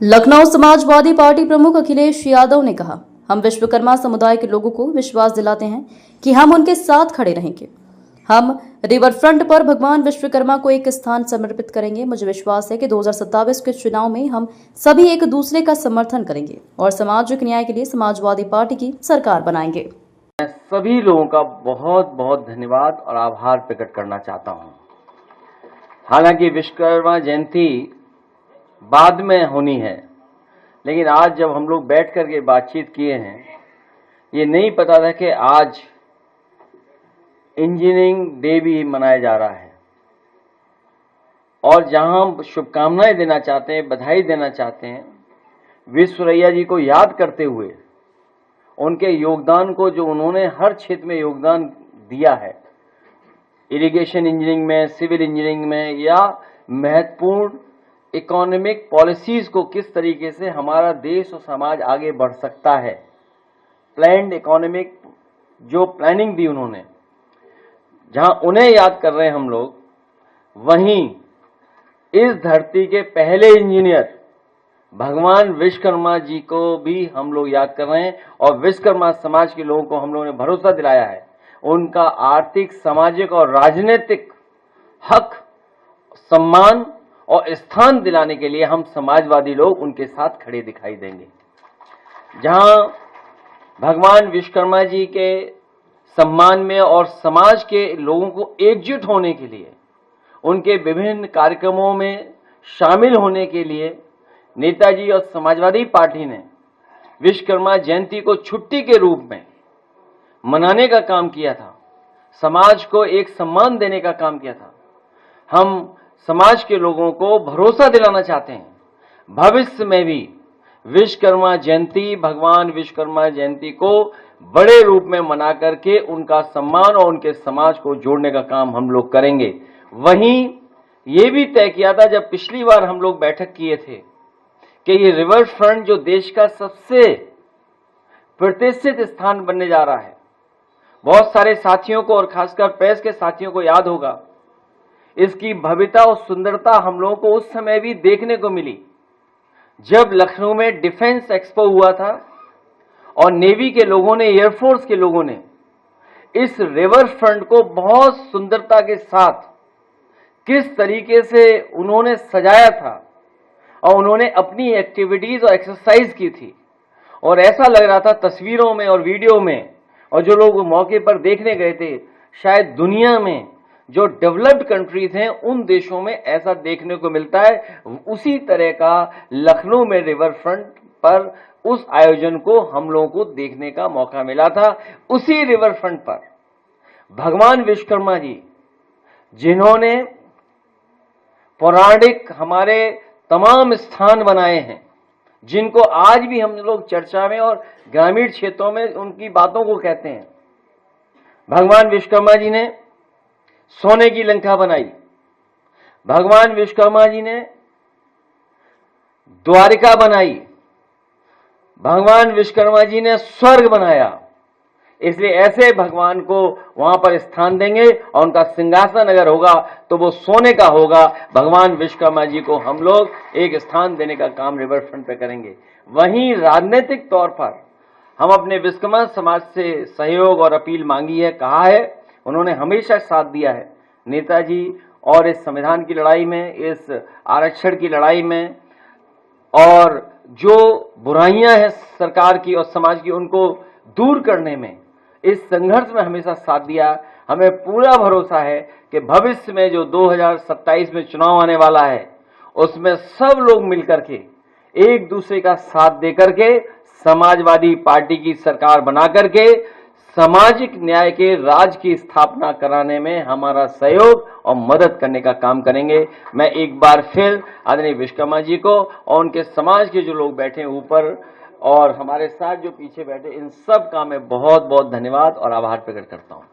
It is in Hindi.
लखनऊ समाजवादी पार्टी प्रमुख अखिलेश यादव ने कहा, हम विश्वकर्मा समुदाय के लोगों को विश्वास दिलाते हैं कि हम उनके साथ खड़े रहेंगे। हम रिवर फ्रंट पर भगवान विश्वकर्मा को एक स्थान समर्पित करेंगे। मुझे विश्वास है कि 2027 के चुनाव में हम सभी एक दूसरे का समर्थन करेंगे और सामाजिक न्याय के लिए समाजवादी पार्टी की सरकार बनाएंगे। मैं सभी लोगों का बहुत बहुत धन्यवाद और आभार प्रकट करना चाहता हूं। हालांकि विश्वकर्मा जयंती बाद में होनी है, लेकिन आज जब हम लोग बैठ करके बातचीत किए हैं, ये नहीं पता था कि आज इंजीनियरिंग डे भी मनाया जा रहा है। और जहां हम शुभकामनाएं देना चाहते हैं, बधाई देना चाहते हैं, विश्वरैया जी को याद करते हुए उनके योगदान को, जो उन्होंने हर क्षेत्र में योगदान दिया है, इरिगेशन इंजीनियरिंग में, सिविल इंजीनियरिंग में, या महत्वपूर्ण इकोनॉमिक पॉलिसीज को किस तरीके से हमारा देश और समाज आगे बढ़ सकता है, प्लान्ड इकोनॉमिक जो प्लानिंग दी उन्होंने, जहां उन्हें याद कर रहे हैं हम लोग, वहीं इस धरती के पहले इंजीनियर भगवान विश्वकर्मा जी को भी हम लोग याद कर रहे हैं। और विश्वकर्मा समाज के लोगों को हम लोगों ने भरोसा दिलाया है, उनका आर्थिक, सामाजिक और राजनीतिक हक, सम्मान और स्थान दिलाने के लिए हम समाजवादी लोग उनके साथ खड़े दिखाई देंगे। जहां भगवान विश्वकर्मा जी के सम्मान में और समाज के लोगों को एकजुट होने के लिए, उनके विभिन्न कार्यक्रमों में शामिल होने के लिए नेताजी और समाजवादी पार्टी ने विश्वकर्मा जयंती को छुट्टी के रूप में मनाने का काम किया था, समाज को एक सम्मान देने का काम किया था। हम समाज के लोगों को भरोसा दिलाना चाहते हैं, भविष्य में भी विश्वकर्मा जयंती, भगवान विश्वकर्मा जयंती को बड़े रूप में मना करके उनका सम्मान और उनके समाज को जोड़ने का काम हम लोग करेंगे। वहीं ये भी तय किया था जब पिछली बार हम लोग बैठक किए थे कि ये रिवर फ्रंट जो देश का सबसे प्रतिष्ठित स्थान बनने जा रहा है, बहुत सारे साथियों को और खासकर प्रेस के साथियों को याद होगा, इसकी भव्यता और सुंदरता हम लोगों को उस समय भी देखने को मिली जब लखनऊ में डिफेंस एक्सपो हुआ था और नेवी के लोगों ने, एयरफोर्स के लोगों ने इस रिवर फ्रंट को बहुत सुंदरता के साथ किस तरीके से उन्होंने सजाया था और उन्होंने अपनी एक्टिविटीज और एक्सरसाइज की थी। और ऐसा लग रहा था तस्वीरों में और वीडियो में, और जो लोग मौके पर देखने गए थे, शायद दुनिया में जो डेवलप्ड कंट्रीज हैं उन देशों में ऐसा देखने को मिलता है। उसी तरह का लखनऊ में रिवर फ्रंट पर उस आयोजन को हम लोगों को देखने का मौका मिला था। उसी रिवर फ्रंट पर भगवान विश्वकर्मा जी, जिन्होंने पौराणिक हमारे तमाम स्थान बनाए हैं, जिनको आज भी हम लोग चर्चा में और ग्रामीण क्षेत्रों में उनकी बातों को कहते हैं। भगवान विश्वकर्मा जी ने सोने की लंका बनाई, भगवान विश्वकर्मा जी ने द्वारिका बनाई, भगवान विश्वकर्मा जी ने स्वर्ग बनाया। इसलिए ऐसे भगवान को वहां पर स्थान देंगे और उनका सिंहासन अगर होगा तो वो सोने का होगा। भगवान विश्वकर्मा जी को हम लोग एक स्थान देने का काम रिवर फ्रंट पे करेंगे। वहीं राजनीतिक तौर पर हम अपने विश्वकर्मा समाज से सहयोग और अपील मांगी है, कहा है, उन्होंने हमेशा साथ दिया है नेताजी और इस संविधान की लड़ाई में, इस आरक्षण की लड़ाई में, और जो बुराइयां हैं सरकार की और समाज की उनको दूर करने में, इस संघर्ष में हमेशा साथ दिया। हमें पूरा भरोसा है कि भविष्य में जो 2027 में चुनाव आने वाला है, उसमें सब लोग मिलकर के एक दूसरे का साथ देकर के समाजवादी पार्टी की सरकार बना करके सामाजिक न्याय के राज की स्थापना कराने में हमारा सहयोग और मदद करने का काम करेंगे। मैं एक बार फिर आदरणीय विश्वकर्मा जी को और उनके समाज के जो लोग बैठे ऊपर और हमारे साथ जो पीछे बैठे, इन सब का मैं बहुत बहुत धन्यवाद और आभार प्रकट करता हूं।